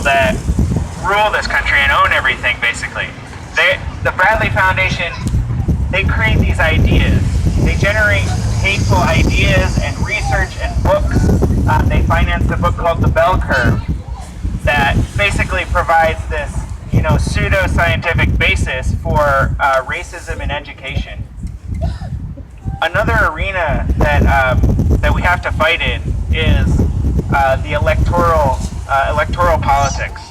people that rule this country and own everything, basically. The Bradley Foundation, they create these ideas. They generate hateful ideas and research and books. They financed a book called The Bell Curve that basically provides this, pseudo-scientific basis for racism in education. Another arena that we have to fight in is the electoral politics.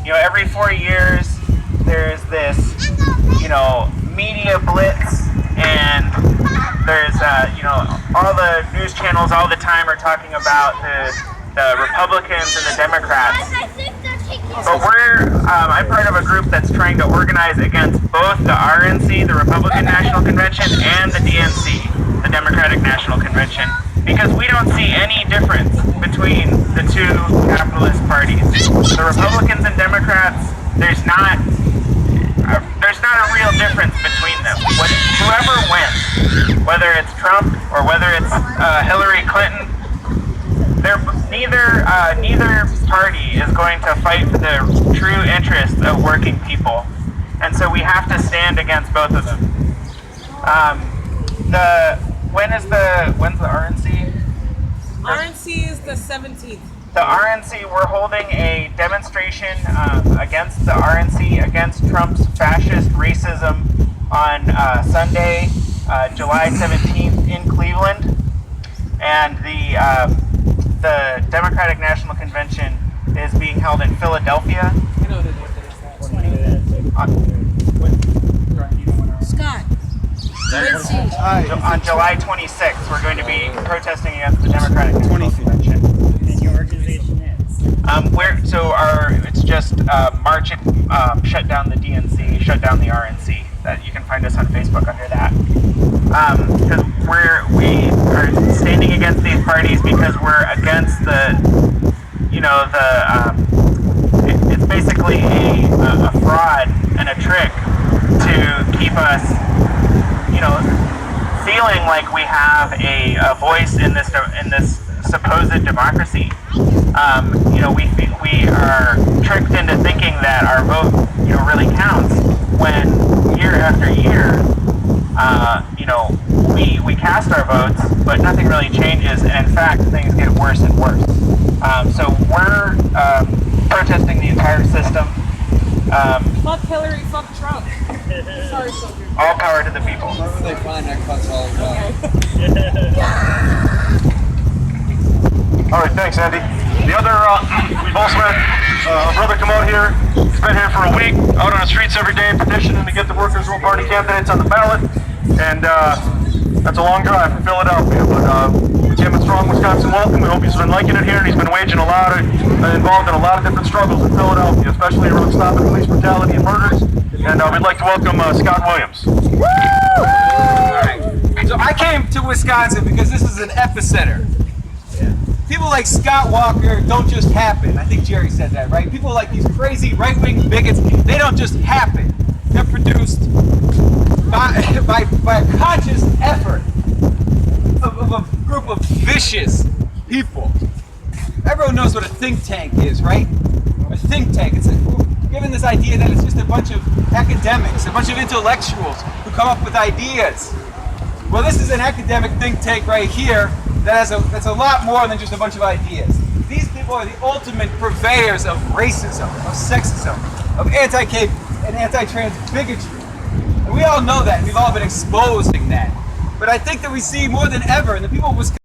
Every 4 years there's this, media blitz, and there's, all the news channels all the time are talking about the Republicans and the Democrats. But I'm part of a group that's trying to organize against both the RNC, the Republican National Convention, and the DNC, the Democratic National Convention, because we don't see any difference between the two capitalist parties. The Republicans and Democrats, there's not a real difference between them. Whoever wins, whether it's Trump or whether it's Hillary Clinton, neither party is going to fight for the true interests of working people, and so we have to stand against both of them. When's the RNC? RNC is the 17th. The RNC, we're holding a demonstration against the RNC, against Trump's fascist racism on Sunday, July 17th in Cleveland, and the Democratic National Convention is being held in Philadelphia. Scott. On July 26th, we're going to be protesting against the Democratic National Convention. And your organization is? It's just march it, shut down the DNC, shut down the RNC. That you can find us on Facebook under that. Because we are standing against these parties because we're against it's basically a fraud and a trick to keep us, feeling like we have a voice in this supposed democracy. We are tricked into thinking that our vote, really counts, when year after year, we cast our votes, but nothing really changes, and in fact, things get worse and worse. So we're protesting the entire system. Fuck Hillary, fuck Trump. Sorry, soldier. All power to the people. Whenever they find that cuts all the time. All right, thanks, Andy. The other postman, a brother come out here. He's been here for a week, out on the streets every day petitioning to get the Workers' Rule Party candidates on the ballot. And that's a long drive from Philadelphia. But Jim and Strong, Wisconsin, welcome. We hope he's been liking it here, and he's been waging involved in a lot of different struggles in Philadelphia, especially around stopping police brutality and murders. And we'd like to welcome Scott Williams. Woo! So I came to Wisconsin because this is an epicenter. People like Scott Walker don't just happen. I think Jerry said that, right? People like these crazy right-wing bigots, they don't just happen. They're produced by a conscious effort of a group of vicious people. Everyone knows what a think tank is, right? A think tank, given this idea that it's just a bunch of academics, a bunch of intellectuals who come up with ideas. Well, this is an academic think tank right here that's a lot more than just a bunch of ideas. These people are the ultimate purveyors of racism, of sexism, of anti-gay and anti-trans bigotry. And we all know that, and we've all been exposing that. But I think that we see more than ever, and the people of Wisconsin,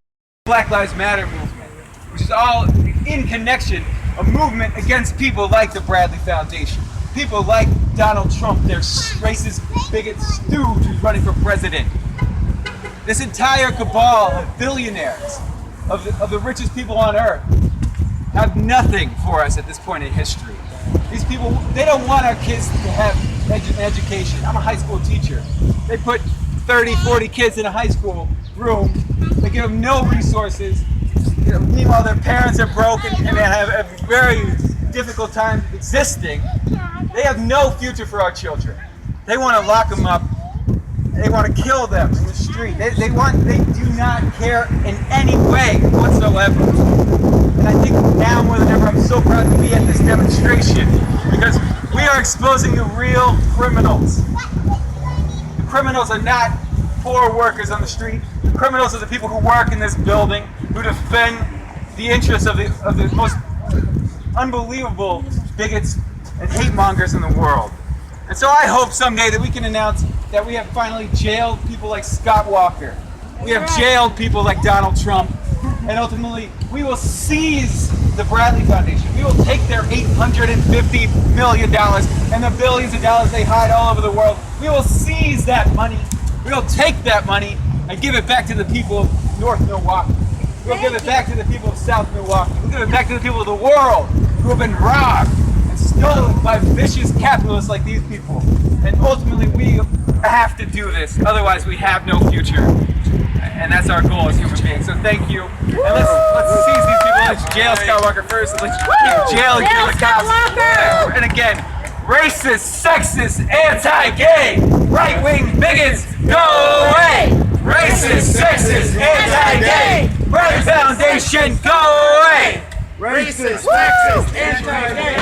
Black Lives Matter movement, which is all in connection, a movement against people like the Bradley Foundation, people like Donald Trump, their racist bigot stooge who's running for president. This entire cabal of billionaires, of the richest people on earth, have nothing for us at this point in history. These people, they don't want our kids to have an education. I'm a high school teacher. They put 30, 40 kids in a high school room. They give them no resources. Meanwhile, their parents are broken and they have a very difficult time existing. They have no future for our children. They want to lock them up. They want to kill them in the street. They do not care in any way whatsoever. And I think now more than ever, I'm so proud to demonstration because we are exposing the real criminals. The criminals are not poor workers on the street. The criminals are the people who work in this building, who defend the interests of the most unbelievable bigots and hate mongers in the world. And so I hope someday that we can announce that we have finally jailed people like Scott Walker. We have jailed people like Donald Trump. And ultimately, we will seize the Bradley Foundation. We will take their $850 million and the billions of dollars they hide all over the world. We will seize that money. We will take that money and give it back to the people of North Milwaukee. We'll give it back to the people of South Milwaukee. We'll give it back to the people of the world who have been robbed and stolen by vicious capitalists like these people. And ultimately, we have to do this. Otherwise, we have no future. And that's our goal as human beings. So thank you. And let's seize these people. Let's jail Scott Walker first. And let's keep jailing Scott Walker! And again, racist, sexist, anti-gay, right-wing bigots, go away! Racist, sexist, anti-gay, Bradley Foundation, go away! Racist, sexist, anti-gay.